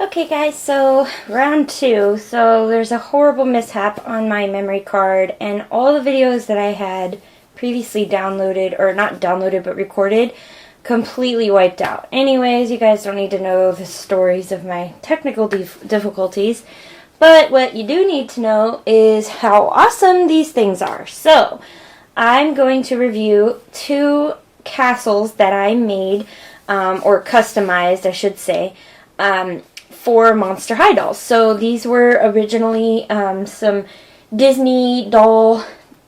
Okay guys, so round two. So there's a horrible mishap on my memory card, and all the videos that I had previously downloaded, or not downloaded but recorded, completely wiped out. Anyways, you guys don't need to know the stories of my technical difficulties, but what you do need to know is how awesome these things are. So I'm going to review two castles that I made, or customized I should say, for Monster High dolls. So these were originally some Disney doll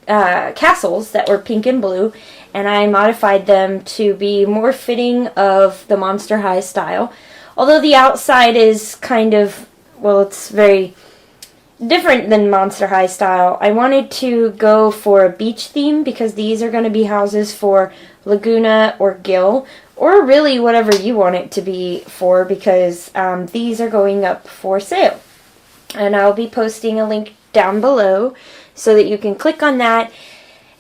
castles that were pink and blue, and I modified them to be more fitting of the Monster High style. Although the outside is kind of, well, it's very different than Monster High style. I wanted to go for a beach theme because these are going to be houses for Laguna or Gil, or really whatever you want it to be for, because these are going up for sale. And I'll be posting a link down below so that you can click on that,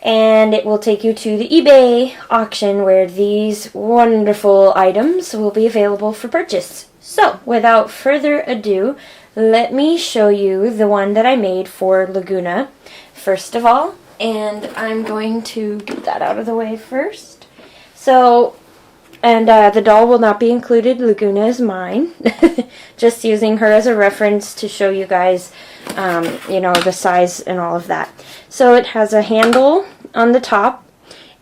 and it will take you to the eBay auction where these wonderful items will be available for purchase. So, without further ado, let me show you the one that I made for Laguna, first of all. And I'm going to get that out of the way first. So, and the doll will not be included. Laguna is mine. Just using her as a reference to show you guys, you know, the size and all of that. So it has a handle on the top,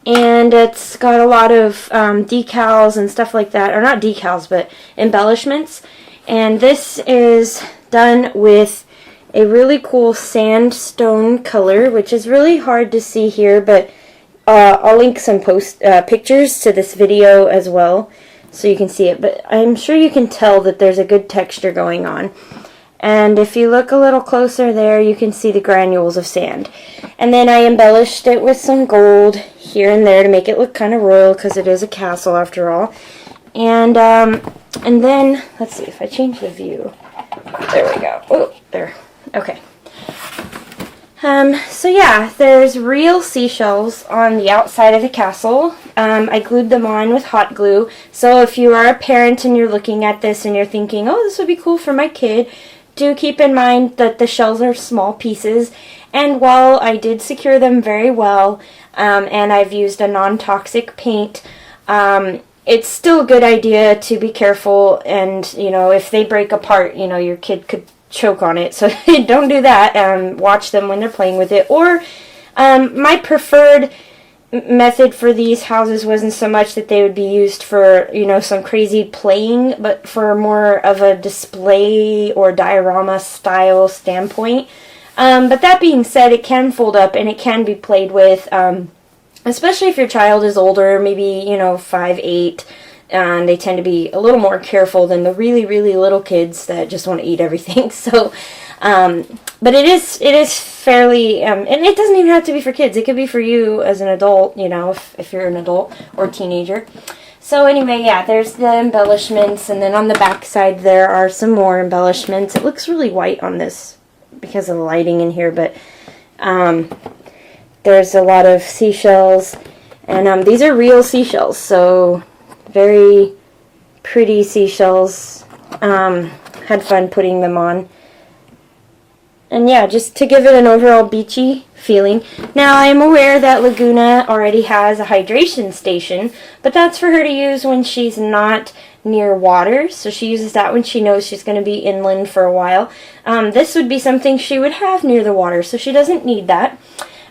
and it's got a lot of decals and stuff like that. Or not decals, but embellishments. And this is done with a really cool sandstone color, which is really hard to see here, but I'll link some pictures to this video as well so you can see it. But I'm sure you can tell that there's a good texture going on. And if you look a little closer there, you can see the granules of sand. And then I embellished it with some gold here and there to make it look kind of royal, because it is a castle after all. And then, let's see if I change the view. There we go. Oh, there. Okay. So yeah, there's real seashells on the outside of the castle. I glued them on with hot glue. So if you are a parent and you're looking at this and you're thinking, oh, this would be cool for my kid, do keep in mind that the shells are small pieces. And while I did secure them very well, and I've used a non-toxic paint, it's still a good idea to be careful. And, you know, if they break apart, you know, your kid could choke on it, so don't do that. Watch them when they're playing with it. Or my preferred method for these houses wasn't so much that they would be used for, you know, some crazy playing, but for more of a display or diorama style standpoint. But that being said, it can fold up and it can be played with, especially if your child is older, maybe, you know, 5, 8. And they tend to be a little more careful than the really, really little kids that just want to eat everything. So, but it is fairly, and it doesn't even have to be for kids. It could be for you as an adult, you know, if you're an adult or teenager. So anyway, yeah, there's the embellishments, and then on the back side there are some more embellishments. It looks really white on this because of the lighting in here, but there's a lot of seashells, and these are real seashells, so very pretty seashells. Had fun putting them on. And yeah, just to give it an overall beachy feeling. Now, I am aware that Laguna already has a hydration station, but that's for her to use when she's not near water. So she uses that when she knows she's going to be inland for a while. This would be something she would have near the water, so she doesn't need that.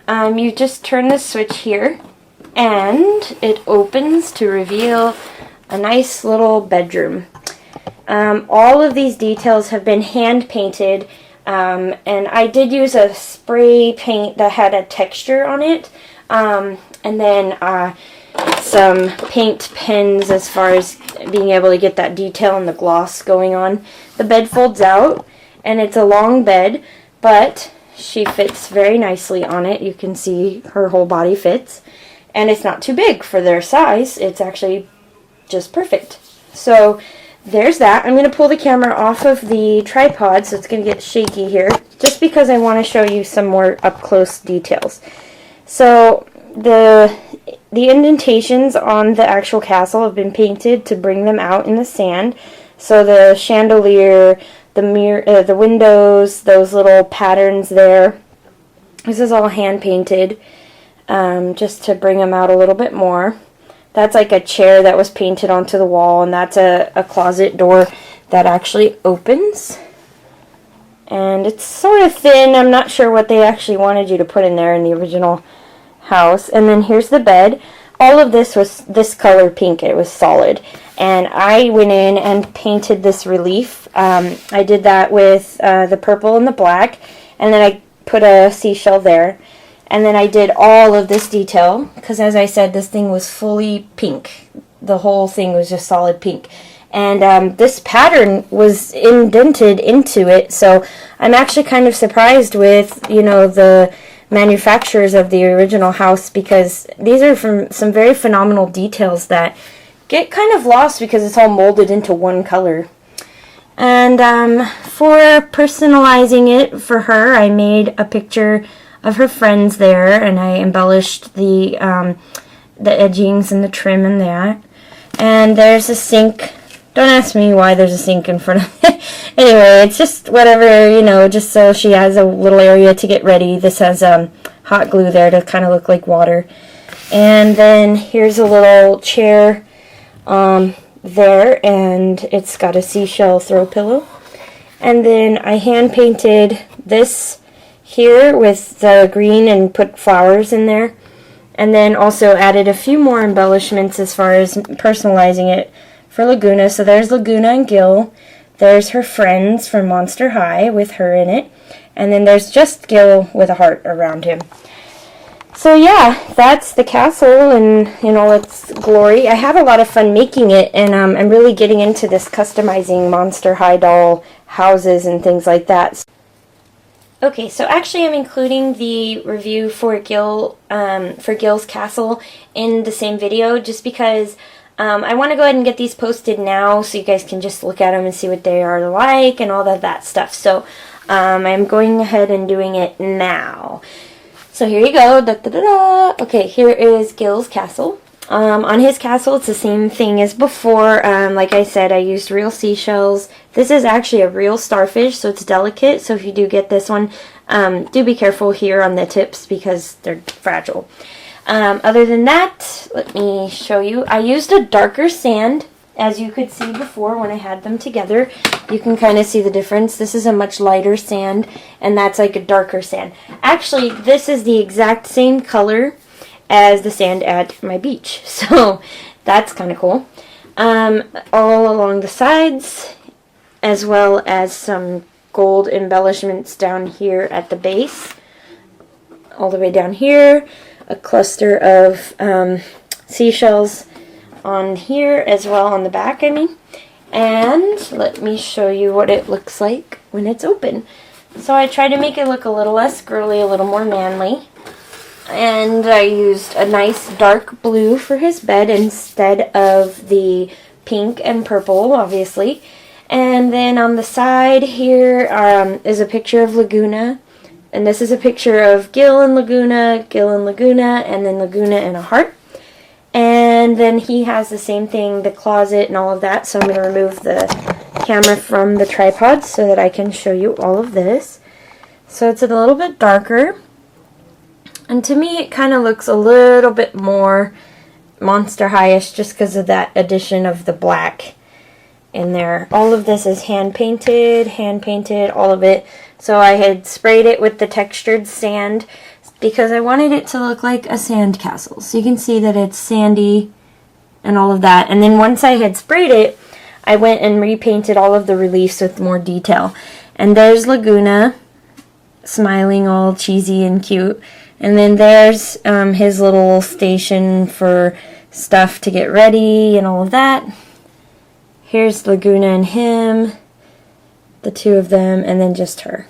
You just turn the switch here, and it opens to reveal a nice little bedroom. All of these details have been hand painted, and I did use a spray paint that had a texture on it, and then some paint pens as far as being able to get that detail and the gloss going on. The bed folds out, and it's a long bed, but she fits very nicely on it. You can see her whole body fits. And it's not too big for their size. It's actually just perfect. So there's that. I'm going to pull the camera off of the tripod, so it's going to get shaky here, just because I want to show you some more up-close details. So the indentations on the actual castle have been painted to bring them out in the sand. So the chandelier, the mirror, the windows, those little patterns there. This is all hand painted, just to bring them out a little bit more. That's like a chair that was painted onto the wall, and that's a closet door that actually opens. And it's sort of thin. I'm not sure what they actually wanted you to put in there in the original house. And then here's the bed. All of this was this color pink. It was solid. And I went in and painted this relief. I did that with the purple and the black. And then I put a seashell there. And then I did all of this detail, because as I said, this thing was fully pink. The whole thing was just solid pink. And this pattern was indented into it, so I'm actually kind of surprised with, you know, the manufacturers of the original house, because these are from some very phenomenal details that get kind of lost because it's all molded into one color. And for personalizing it for her, I made a picture of her friends there, and I embellished the edgings and the trim in that. And there's a sink. Don't ask me why there's a sink in front of it. Anyway, it's just whatever, you know, just so she has a little area to get ready. This has hot glue there to kind of look like water. And then here's a little chair there, and it's got a seashell throw pillow. And then I hand painted this here with the green and put flowers in there. And then also added a few more embellishments as far as personalizing it for Laguna. So there's Laguna and Gil. There's her friends from Monster High with her in it. And then there's just Gil with a heart around him. So yeah, that's the castle in all its glory. I had a lot of fun making it, and I'm really getting into this customizing Monster High doll houses and things like that. Okay, so actually I'm including the review for Gil's castle in the same video, just because I want to go ahead and get these posted now so you guys can just look at them and see what they are like and all of that stuff. So I'm going ahead and doing it now. So here you go. Da, da, da, da. Okay, here is Gil's castle. On his castle, it's the same thing as before. Like I said, I used real seashells. This is actually a real starfish, so it's delicate. So if you do get this one, do be careful here on the tips because they're fragile. Other than that, let me show you. I used a darker sand, as you could see before when I had them together. You can kind of see the difference. This is a much lighter sand, and that's like a darker sand. Actually, this is the exact same color as the sand at my beach, so that's kind of cool. All along the sides, as well as some gold embellishments down here at the base. All the way down here, a cluster of seashells on here as well, on the back, I mean. And let me show you what it looks like when it's open. So I tried to make it look a little less girly, a little more manly. And I used a nice dark blue for his bed instead of the pink and purple, obviously. And then on the side here is a picture of Laguna. And this is a picture of Gil and Laguna, and then Laguna and a heart. And then he has the same thing, the closet and all of that. So I'm going to remove the camera from the tripod so that I can show you all of this. So it's a little bit darker. And to me, it kind of looks a little bit more Monster High-ish just because of that addition of the black in there. All of this is hand painted, all of it. So I had sprayed it with the textured sand because I wanted it to look like a sand castle. So you can see that it's sandy and all of that. And then once I had sprayed it, I went and repainted all of the reliefs with more detail. And there's Laguna, smiling all cheesy and cute. And then there's his little station for stuff to get ready and all of that. Here's Laguna and him, the two of them, and then just her.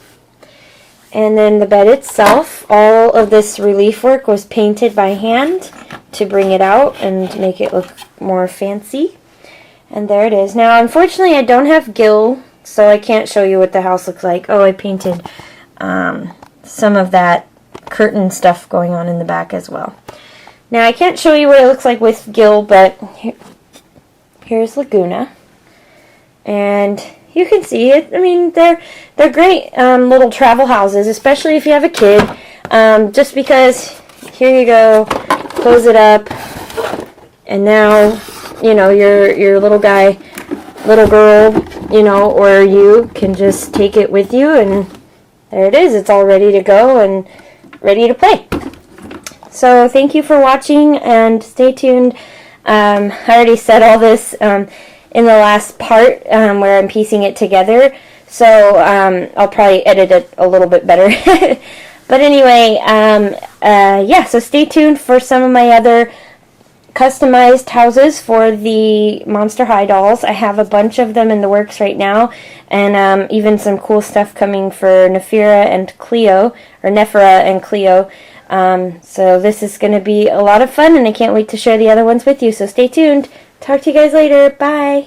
And then the bed itself, all of this relief work was painted by hand to bring it out and make it look more fancy. And there it is. Now, unfortunately, I don't have Gil, so I can't show you what the house looks like. Oh, I painted some of that curtain stuff going on in the back as well. Now, I can't show you what it looks like with Gil, but here's Laguna. And you can see it. I mean, they're great little travel houses, especially if you have a kid. Just because, here you go, close it up, and now, you know, your little guy, little girl, you know, or you can just take it with you, and there it is. It's all ready to go and ready to play. So thank you for watching, and stay tuned. I already said all this in the last part where I'm piecing it together, so I'll probably edit it a little bit better. But anyway, yeah, so stay tuned for some of my other customized houses for the Monster High dolls. I have a bunch of them in the works right now, and even some cool stuff coming for Nephira and Cleo, or Nephira and Cleo. So this is going to be a lot of fun, and I can't wait to share the other ones with you, so stay tuned. Talk to you guys later. Bye!